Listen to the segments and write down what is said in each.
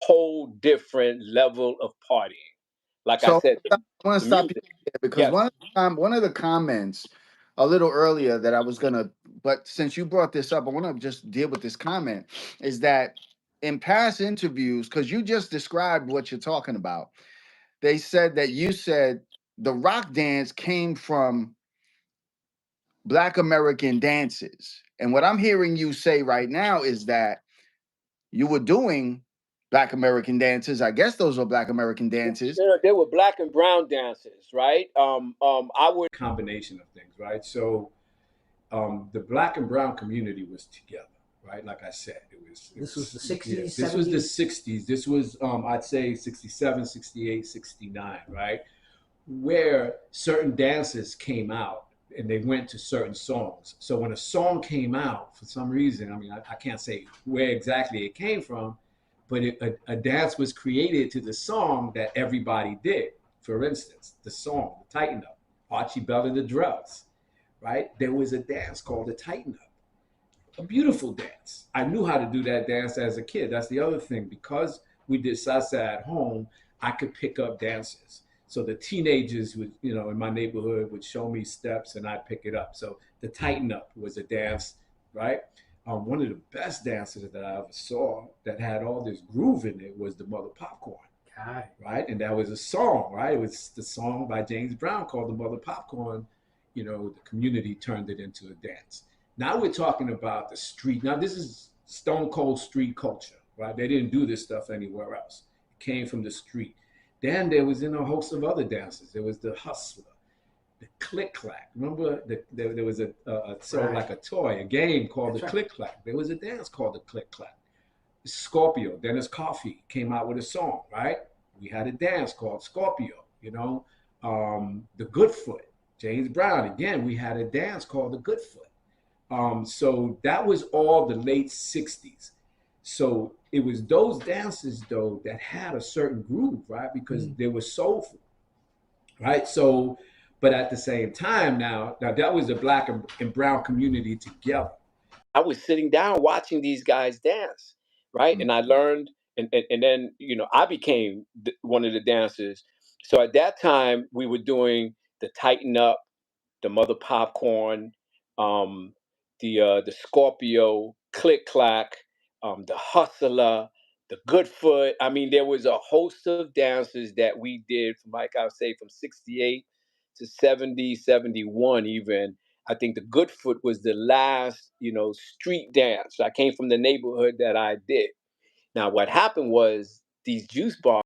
whole different level of partying. Like I So said, I want to the stop you music. there because Yes. one of the comments a little earlier that I was gonna, but since you brought this up, I want to just deal with this comment. Is that in past interviews, because you just described what you're talking about, they said that you said the rock dance came from Black American dances, and what I'm hearing you say right now is that you were doing Black American dances. I guess those are Black American dances. There were black and brown dances, right? I would. Combination of things, right? So the black and brown community was together, right? Like I said, This was the yeah, 60s, this was the 70s. 60s. This was I'd say 67, 68, 69, right? Where certain dances came out and they went to certain songs. So when a song came out, for some reason, I mean, I can't say where exactly it came from, but a dance was created to the song that everybody did. For instance, the song, the Tighten Up, Archie Bell and the Drugs, right? There was a dance called the Tighten Up, a beautiful dance. I knew how to do that dance as a kid. That's the other thing. Because we did salsa at home, I could pick up dances. So the teenagers would, in my neighborhood would show me steps and I'd pick it up. So the Tighten Up was a dance, right? One of the best dances that I ever saw that had all this groove in it was the Mother Popcorn. God. Right? And that was a song, right? It was the song by James Brown called The Mother Popcorn. The community turned it into a dance. Now we're talking about the street. Now this is stone cold street culture, right? They didn't do this stuff anywhere else. It came from the street. Then there was a host of other dances. There was the hustler, the click clack. Remember, there was a sort of like a toy, a game called the click clack. There was a dance called the click clack. Scorpio, Dennis Coffey came out with a song, right? We had a dance called Scorpio. The Goodfoot, James Brown. Again, we had a dance called the Goodfoot. So that was all the late 60s. So it was those dances, though, that had a certain groove, right? Because they were soulful, right? So, but at the same time, now that was the black and brown community together. I was sitting down watching these guys dance, right? And I learned, and then I became one of the dancers. So at that time, we were doing the Tighten Up, the Mother Popcorn, um, the Scorpio, Click Clack, the Hustler, the Goodfoot. I mean, there was a host of dances that we did from, like I would say, from 68 to 70, 71 even. I think the Goodfoot was the last, street dance. I came from the neighborhood that I did. Now, what happened was these juice bars.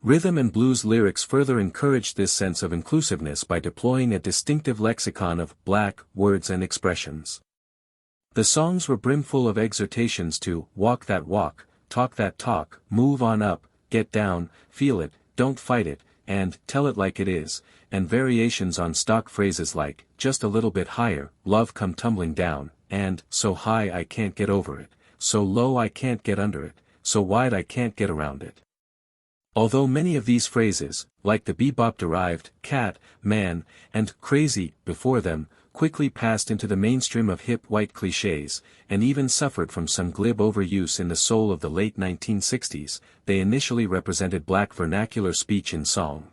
Rhythm and blues lyrics further encouraged this sense of inclusiveness by deploying a distinctive lexicon of black words and expressions. The songs were brimful of exhortations to walk that walk, talk that talk, move on up, get down, feel it, don't fight it, and tell it like it is, and variations on stock phrases like just a little bit higher, love come tumbling down, and so high I can't get over it, so low I can't get under it, so wide I can't get around it. Although many of these phrases, like the bebop-derived cat, man, and crazy before them, quickly passed into the mainstream of hip white clichés, and even suffered from some glib overuse in the soul of the late 1960s, they initially represented black vernacular speech in song.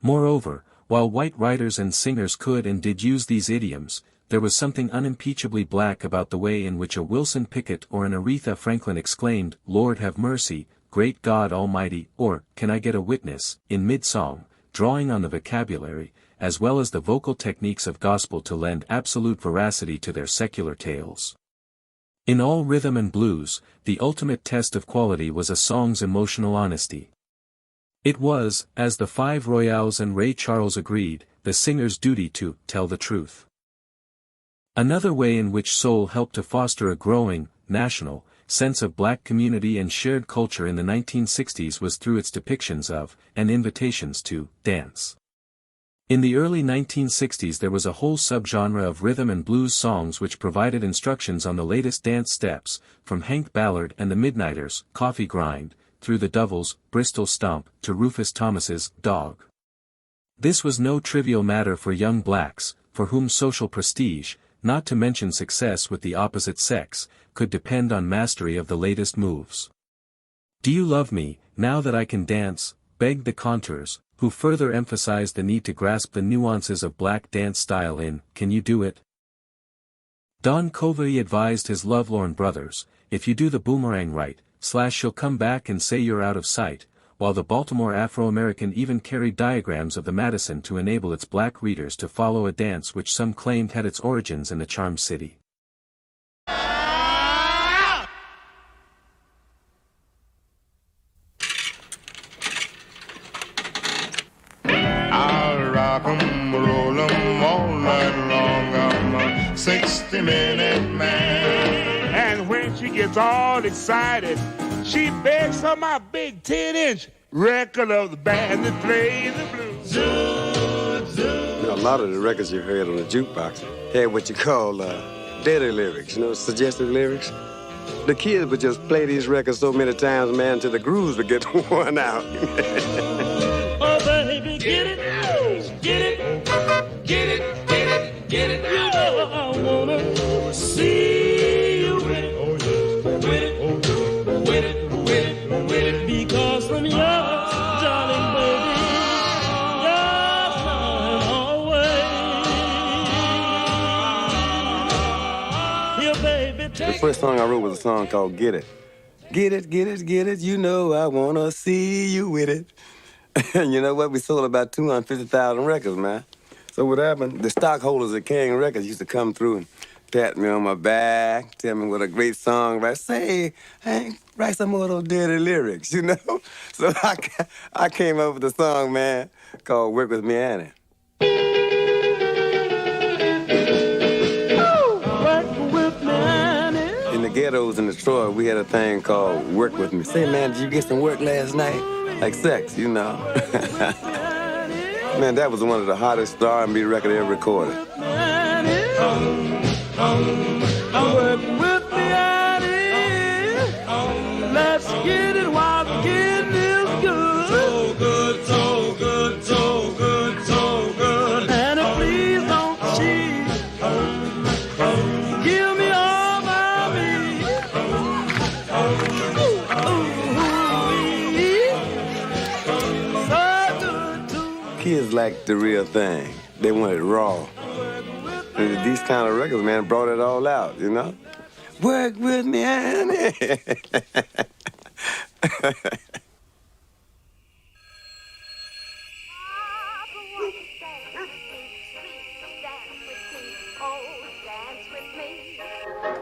Moreover, while white writers and singers could and did use these idioms, there was something unimpeachably black about the way in which a Wilson Pickett or an Aretha Franklin exclaimed, "Lord have mercy, Great God Almighty," or "Can I get a witness," in mid-song, drawing on the vocabulary, as well as the vocal techniques of gospel to lend absolute veracity to their secular tales. In all rhythm and blues, the ultimate test of quality was a song's emotional honesty. It was, as the Five Royales and Ray Charles agreed, the singer's duty to tell the truth. Another way in which soul helped to foster a growing, national, sense of black community and shared culture in the 1960s was through its depictions of, and invitations to, dance. In the early 1960s there was a whole subgenre of rhythm and blues songs which provided instructions on the latest dance steps, from Hank Ballard and the Midnighters' Coffee Grind, through the Dovels' Bristol Stomp, to Rufus Thomas's Dog. This was no trivial matter for young blacks, for whom social prestige, not to mention success with the opposite sex, could depend on mastery of the latest moves. "Do you love me, now that I can dance?" begged the Contours, who further emphasized the need to grasp the nuances of black dance style in "Can You Do It?" Don Covey advised his lovelorn brothers, "If you do the boomerang right, she'll come back and say you're out of sight," while the Baltimore Afro-American even carried diagrams of the Madison to enable its black readers to follow a dance which some claimed had its origins in the Charm City. I'll rock 'em, roll 'em all night long. I'm a 60-minute man. And when she gets all excited, she begs for my big 10-inch record of the band that plays the blues. You know, a lot of the records you heard on the jukebox had what you call dirty lyrics, suggestive lyrics. The kids would just play these records so many times, man, until the grooves would get worn out. Oh, baby, get it, get it, get it, get it, get it. You know I wanna see you with it, with it, with it, with it, with it. Because from your darling baby, you're mine always. Here, baby, The first song I wrote was a song called Get It. Get it, get it, get it, you know I wanna see you with it. And you know what? We sold about 250,000 records, man. So what happened? The stockholders at King Records used to come through and pat me on my back, tell me what a great song, right? Say, Hank, write some more of those dirty lyrics, So I came up with a song, man, called Work With Me, Annie. In the ghettos in Detroit, we had a thing called Work With Me. Say, man, did you get some work last night? Like sex, Man, that was one of the hottest R&B records ever recorded. Work with me, Annie. Let's get it while the getting is good. So good, so good, so good, so good. Annie, please don't cheat. Give me all my meat. Kids like the real thing. They want it raw. And these kind of records, man, brought it all out, Work with me, Annie.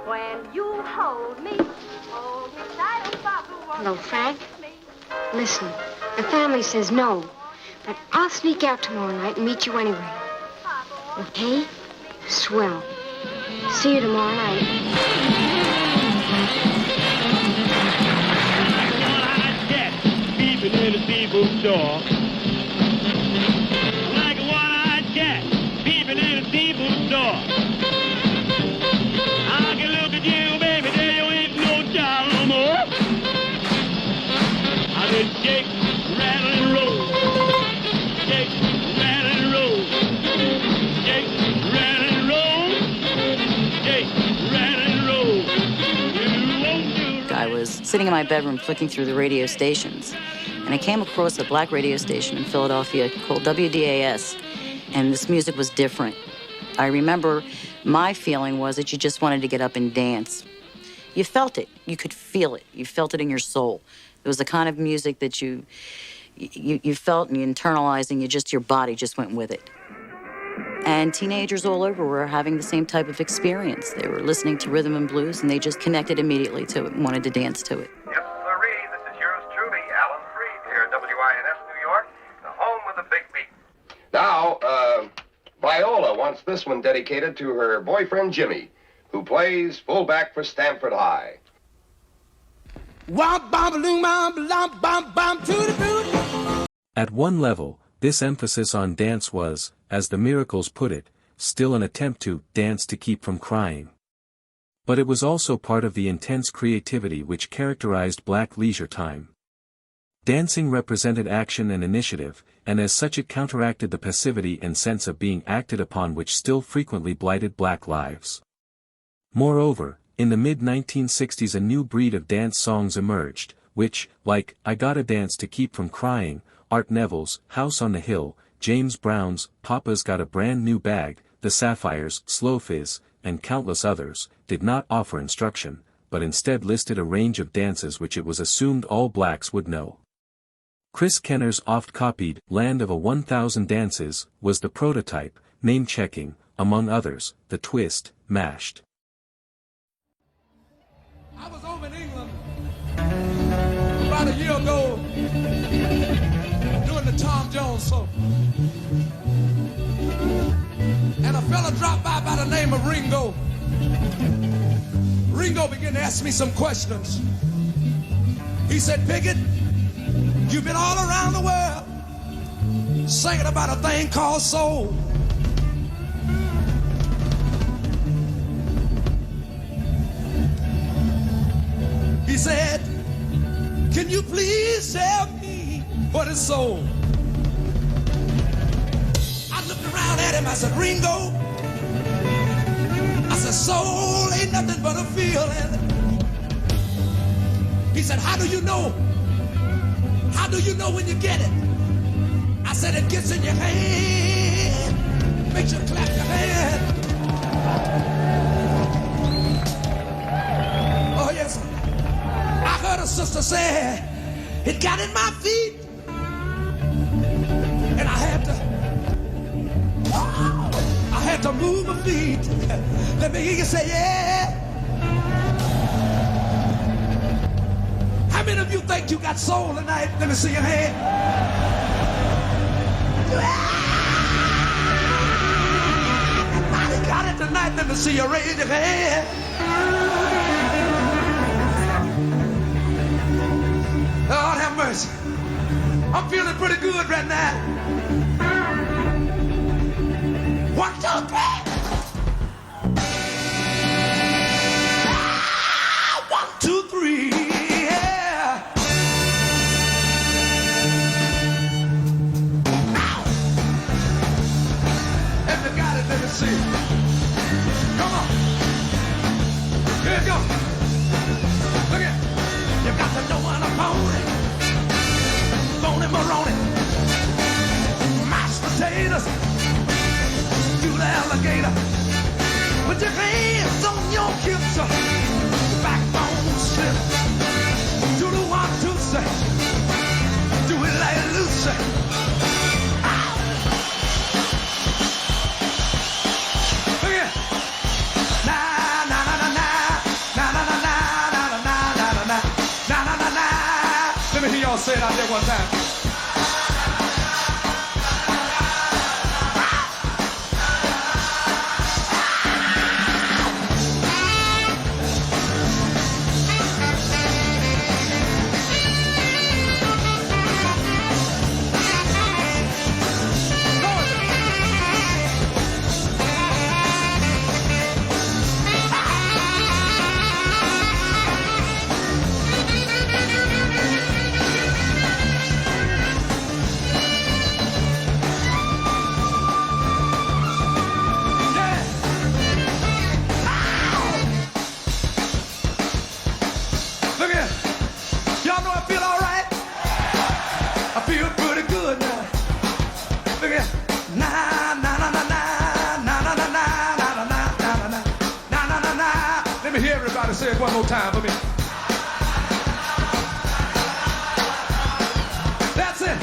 When you hold me tight, Hello, Frank. Listen, the family says no, but I'll sneak out tomorrow night and meet you anyway. Okay? Swell. See you tomorrow night. Peeping in the people's door. Like a one-eyed cat peeping in the people's door. I can look at you, baby, there you ain't no child no more. I said shake, rattle, and roll. Shake, rattle, and roll. Shake, rattle, and roll. Shake, rattle, and roll. You won't do. I was sitting in my bedroom flicking through the radio stations, and I came across a black radio station in Philadelphia called WDAS, and this music was different. I remember my feeling was that you just wanted to get up and dance. You felt it. You could feel it. You felt it in your soul. It was the kind of music that you felt and you internalized, and your body just went with it. And teenagers all over were having the same type of experience. They were listening to rhythm and blues, and they just connected immediately to it and wanted to dance to it. Yes, sirree. This is yours truly, Alan Freed, here at WINS New York, the home of the big beat. Now, Viola wants this one dedicated to her boyfriend, Jimmy, who plays fullback for Stamford High. At one level, this emphasis on dance was, as the Miracles put it, still an attempt to dance to keep from crying. But it was also part of the intense creativity which characterized black leisure time. Dancing represented action and initiative, and as such it counteracted the passivity and sense of being acted upon which still frequently blighted black lives. Moreover, in the mid-1960s a new breed of dance songs emerged, which, like I Gotta Dance to Keep from Crying, Art Neville's House on the Hill, James Brown's Papa's Got a Brand New Bag, The Sapphires' Slow Fizz, and countless others, did not offer instruction, but instead listed a range of dances which it was assumed all blacks would know. Chris Kenner's oft-copied Land of a 1000 Dances was the prototype, name-checking, among others, the twist, mashed. I was over in England about a year ago doing the Tom Jones show. And a fella dropped by the name of Ringo. Ringo began to ask me some questions. He said, Pickett, you've been all around the world singing about a thing called soul. He said, can you please tell me what is soul? I looked around at him, I said, Ringo, I said, soul ain't nothing but a feeling. He said, how do you know? How do you know when you get it? I said, it gets in your hand, makes you clap your hand. Oh, yes. I heard a sister say, it got in my feet. And I had to move my feet. Let me hear you say, yeah. How many of you think you got soul tonight? Let me see your hand. I got it tonight. Let me see you raise your hand. Lord have mercy. I'm feeling pretty good right now. 1, 2, 3. 1, 2, 3. Yeah. If you got it, let me see. Come on. Here it goes. Look at it. You got to know when I'm on it. Bone and maroni. Mashed potatoes. Do the alligator. Put your hands on your hips. Backbone slip. Do the 1, 2, 3. Do it like Lucy. Look at it. Na na na na na na na na na na na na na na na na na. Let me hear y'all say it out there one time. Say it one more time for me. That's it.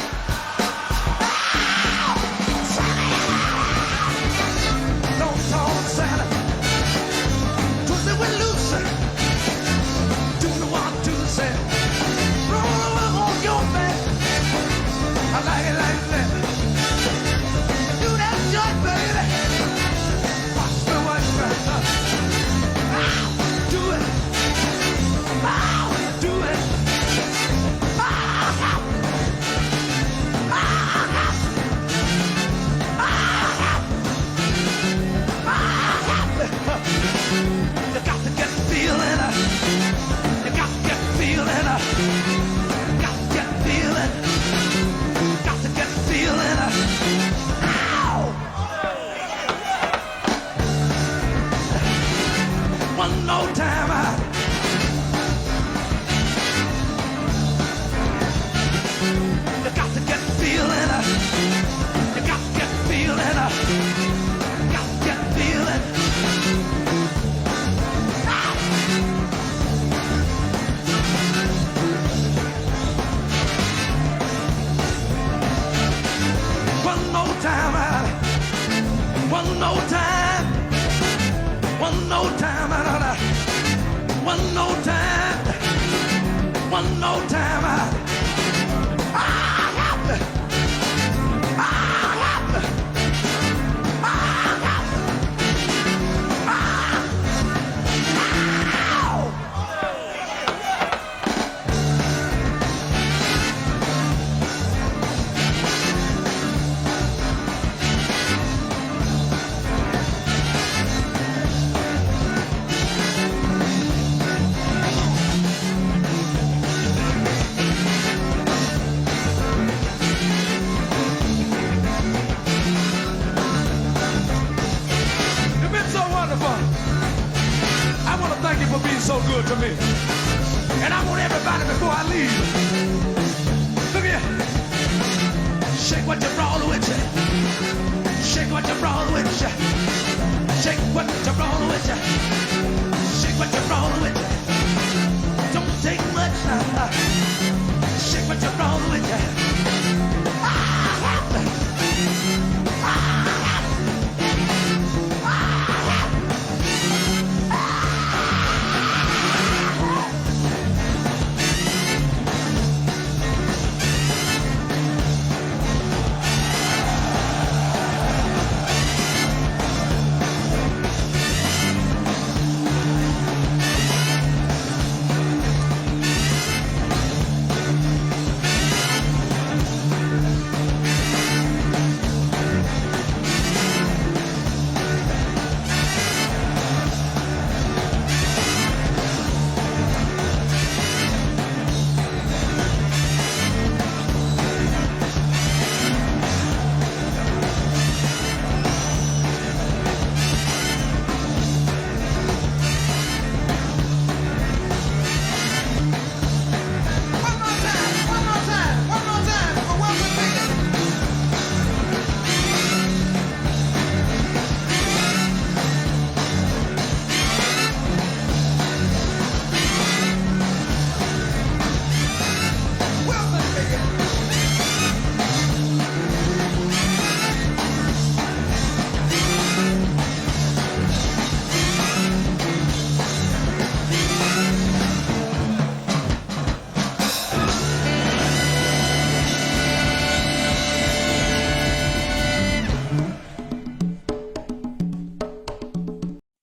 Don't talk Santa. Twist it with Lucy. Do the 1, 2, 3. Roll on your back. I like it like that. Do that joint, baby. Watch me, watch me. Do it.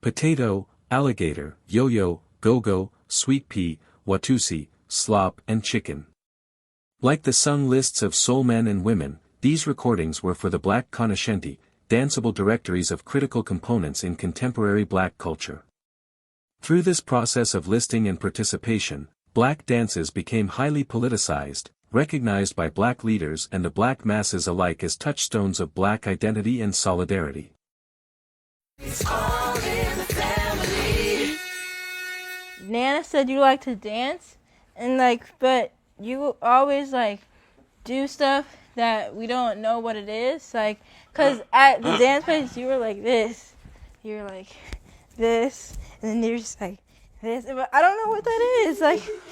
potato, alligator, yo-yo, go-go, sweet pea, watusi, slop and chicken. Like the sung lists of soul men and women, these recordings were for the black cognoscenti, danceable directories of critical components in contemporary black culture. Through this process of listing and participation, black dances became highly politicized, recognized by black leaders and the black masses alike as touchstones of black identity and solidarity. It's all in the family. Nana said you like to dance, and but you always do stuff that we don't know what it is, cause at the dance place you were like this, you were like this, and then you're just like this. But I don't know what that is.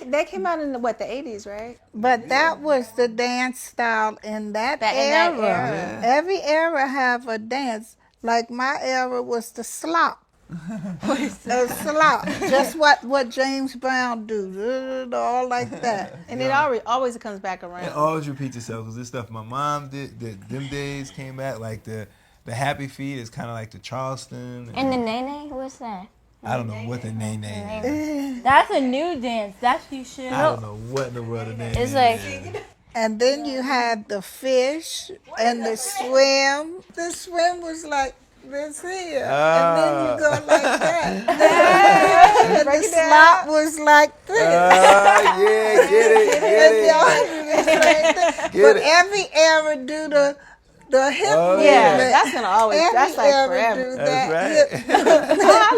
That came out in the 80s, right? But that was the dance style in that era. Every era have a dance. Like my era was the slop. The slop. Just what James Brown do. All like that. And it always comes back around. It always repeats itself because this stuff my mom did, them days came back. Like the Happy Feet is kind of like the Charleston. And the Nene, what's that? I don't know what the Nene is. That's a new dance. That you should know. I don't know what in the world the Nene is. And then you had the fish and the swim. The swim was like this here. And then you go like that. And the slop was like this. Yeah, get it. But every era do the hip movement. Yeah, that's gonna always. That's like forever. That's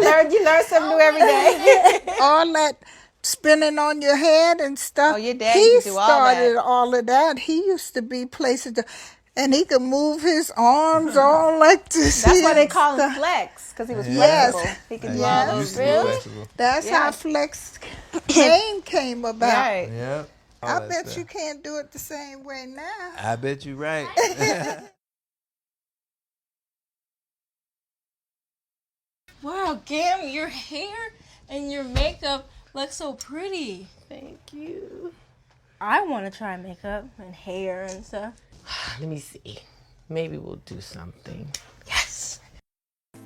right. You learn something new every day. All that spinning on your head and stuff. Oh, your dad used to do all that. He started all of that. He used to be places, and he could move his arms all like this. That's why they call him Flex, because he was flexible. He could do all those. Really? That's how Flex name came about. Right. Yep. I bet you can't do it the same way now. I bet you right. Wow, Gam, your hair and your makeup look so pretty. Thank you. I want to try makeup and hair and stuff. Let me see. Maybe we'll do something. Yes.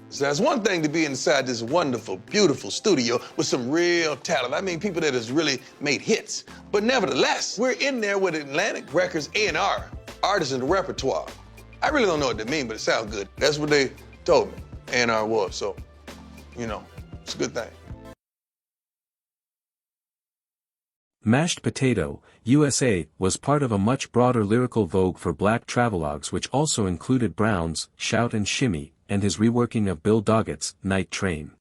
So that's one thing to be inside this wonderful, beautiful studio with some real talent. I mean, people that has really made hits. But nevertheless, we're in there with Atlantic Records A&R, artists in the repertoire. I really don't know what they mean, but it sounds good. That's what they told me A&R was, so, it's a good thing. Mashed Potato, USA, was part of a much broader lyrical vogue for black travelogues which also included Brown's Shout and Shimmy, and his reworking of Bill Doggett's Night Train.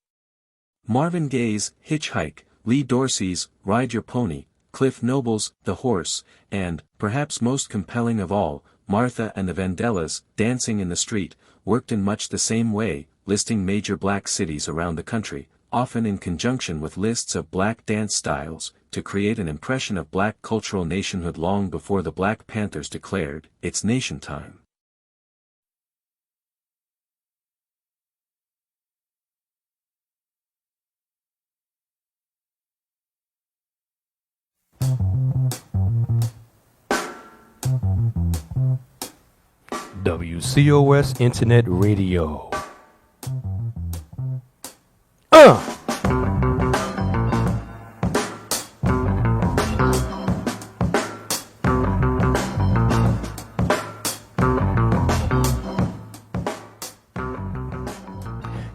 Marvin Gaye's Hitchhike, Lee Dorsey's Ride Your Pony, Cliff Noble's The Horse, and, perhaps most compelling of all, Martha and the Vandellas, Dancing in the Street, worked in much the same way, listing major black cities around the country, often in conjunction with lists of black dance styles, to create an impression of black cultural nationhood long before the Black Panthers declared, "It's nation time." WCOS Internet Radio.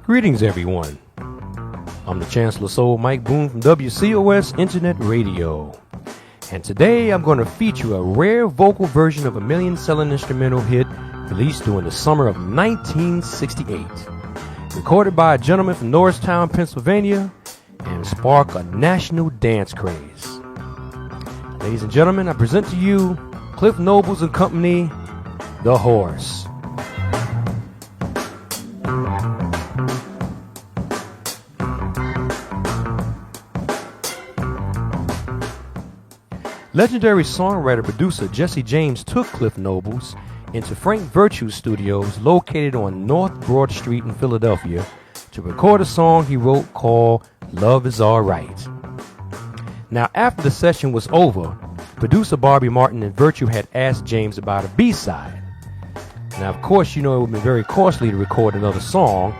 Greetings, everyone. I'm the Chancellor Soul Mike Boone from WCOS Internet Radio. And today I'm going to feature a rare vocal version of a million-selling instrumental hit released during the summer of 1968. Recorded by a gentleman from Norristown, Pennsylvania, and sparked a national dance craze. Ladies and gentlemen, I present to you Cliff Nobles and Company, The Horse. Legendary songwriter-producer Jesse James took Cliff Nobles into Frank Virtue's studios located on North Broad Street in Philadelphia to record a song he wrote called Love Is Alright. Now, after the session was over, producer Barbie Martin and Virtue had asked James about a B-side. Now, of course, it would have been very costly to record another song,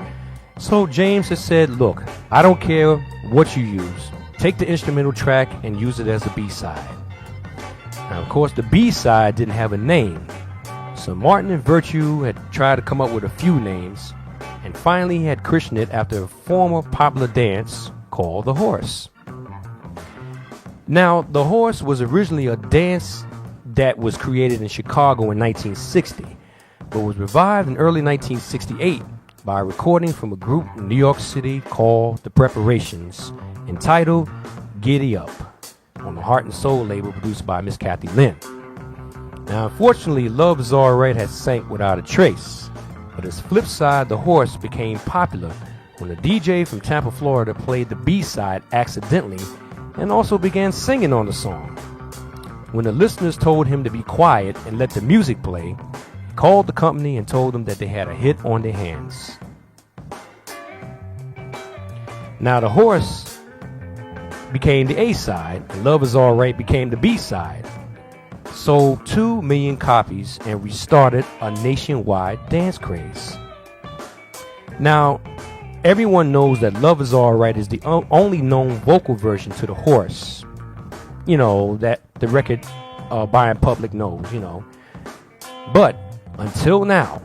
So James has said, look, I don't care what you use. Take the instrumental track and use it as a B-side. Now, of course, the B-side didn't have a name. So Martin and Virtue had tried to come up with a few names, and finally he had christened it after a former popular dance called the horse. Now, the horse was originally a dance that was created in Chicago in 1960, but was revived in early 1968 by a recording from a group in New York City called The Preparations, entitled Giddy Up, on the Heart and Soul label produced by Miss Kathy Lynn. Now, unfortunately, Love Is Alright had sank without a trace, but its flip side, The Horse, became popular when a DJ from Tampa, Florida played the B-side accidentally and also began singing on the song. When the listeners told him to be quiet and let the music play, he called the company and told them that they had a hit on their hands. Now, The Horse became the A-side, and Love Is Alright became the B-side. Sold 2 million copies and restarted a nationwide dance craze. Now, everyone knows that Love Is Alright is the only known vocal version to The Horse. You know, that the record buying public knows, you know. But until now,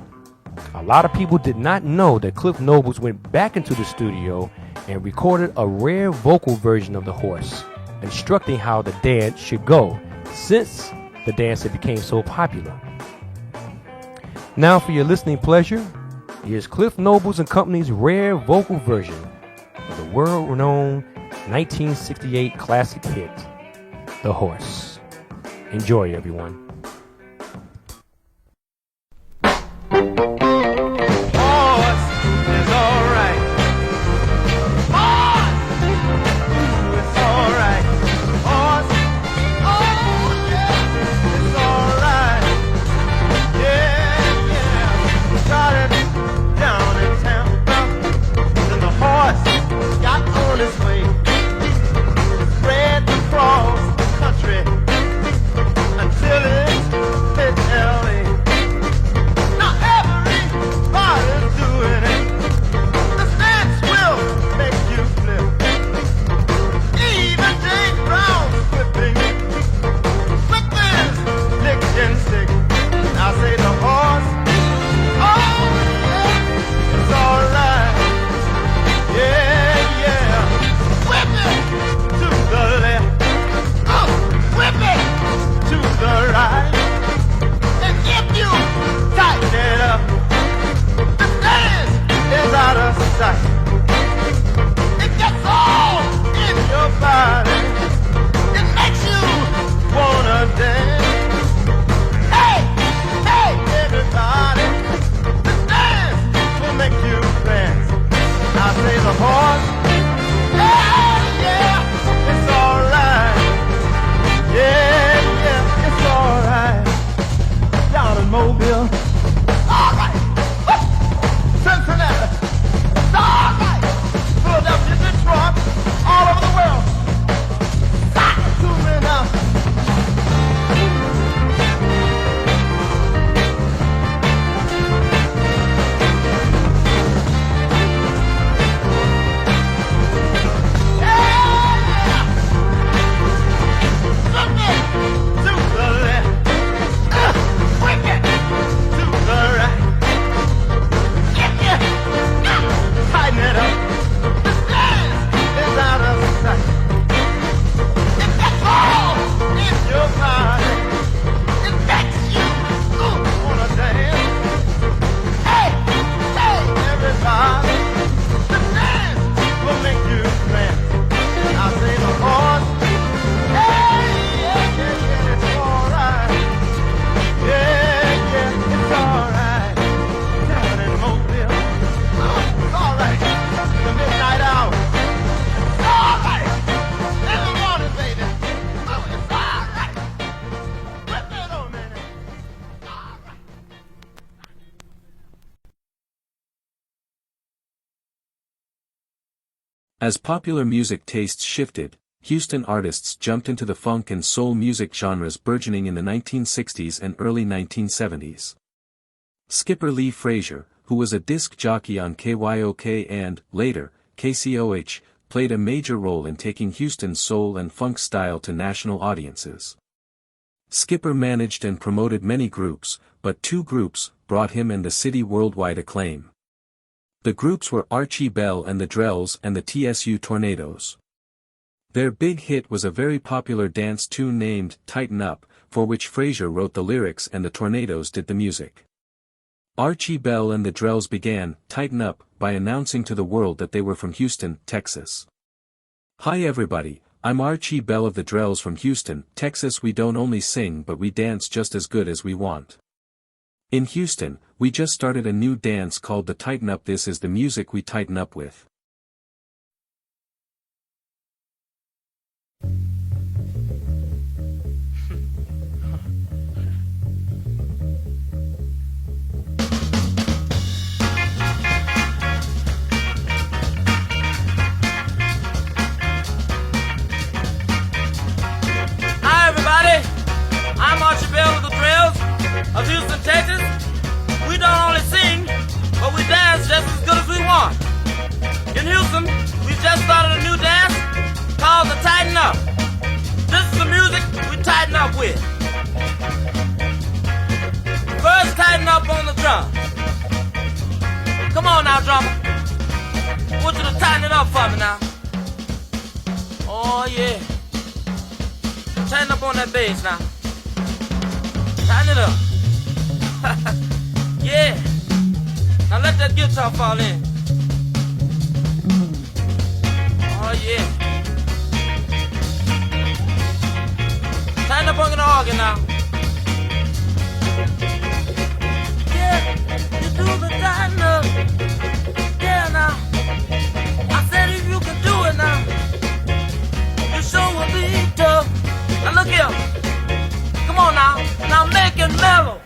a lot of people did not know that Cliff Nobles went back into the studio and recorded a rare vocal version of The Horse, instructing how the dance should go, since the dance had became so popular. Now, for your listening pleasure, here's Cliff Nobles and Company's rare vocal version of the world-renowned 1968 classic hit, The Horse. Enjoy, everyone. As popular music tastes shifted, Houston artists jumped into the funk and soul music genres burgeoning in the 1960s and early 1970s. Skipper Lee Frazier, who was a disc jockey on KYOK and, later, KCOH, played a major role in taking Houston's soul and funk style to national audiences. Skipper managed and promoted many groups, but two groups brought him and the city worldwide acclaim. The groups were Archie Bell and the Drells and the TSU Tornadoes. Their big hit was a very popular dance tune named Tighten Up, for which Frazier wrote the lyrics and the Tornadoes did the music. Archie Bell and the Drells began Tighten Up by announcing to the world that they were from Houston, Texas. Hi everybody, I'm Archie Bell of the Drells from Houston, Texas. We don't only sing but we dance just as good as we want. In Houston, we just started a new dance called the Tighten Up. This is the music we tighten up with. I'm Archie Bell of the Drells of Houston, Texas. We don't only sing, but we dance just as good as we want. In Houston, we just started a new dance called the Tighten Up. This is the music we tighten up with. First, tighten up on the drum. Come on now, drummer. I want you to tighten it up for me now. Oh, yeah. Tighten up on that bass now. Tighten it up. Yeah. Now let that guitar fall in. Oh, yeah. Tighten up on the organ now. Yeah, you do the tighten up. Yeah, now. I said if you can do it now, you sure will be tough. Now look here. Come on now. Now make it mellow.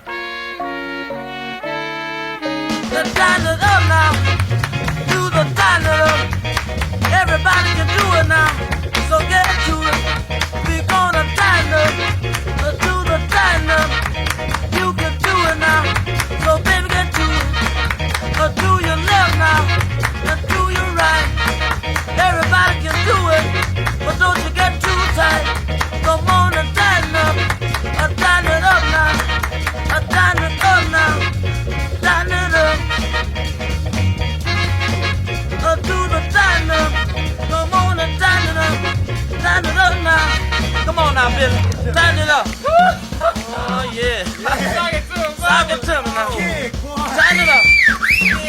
The tighten it up now. Do the tighten it up. Everybody can do it now. So get to it. We're gonna tighten up. Do the tighten up. You can do it now. So baby get to it. Do your left now. Do your right. Everybody can do it. But don't you get too tight. Come on and tighten up. Tighten it up now. Tighten it up now. Tighten it up. Do the tighten up. Come on and tighten it up. Tighten it up now. Come on now, Billy. Tighten it up. Oh, yeah. Talk it to him. Talk it to me now. Tighten it up.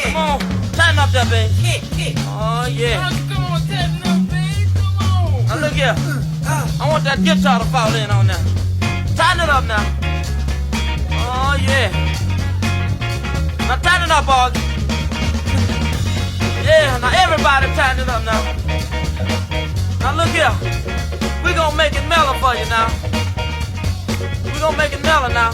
Come on. Tighten up that, baby. Oh, yeah. Come on, tighten up, baby. Come on. Now, look here. I want that guitar to fall in on that. Tighten it up now. Oh, yeah. Now tighten it up, Aug. Yeah, now everybody tighten it up now. Now look here. We're gonna make it mellow for you now. We're gonna make it mellow now.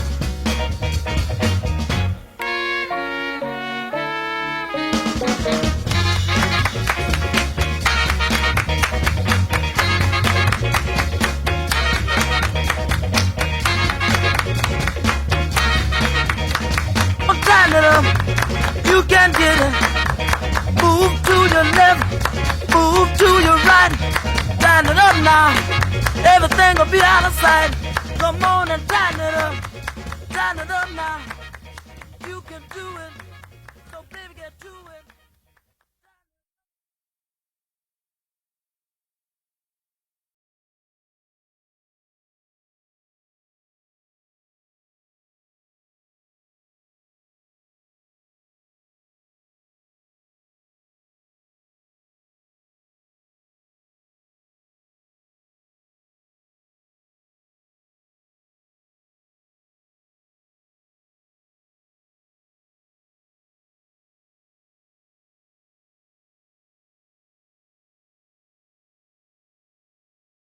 Tighten it up, you can get it. Move to your left, move to your right. Tighten it up now, everything will be out of sight. Come on and tighten it up now. You can do it.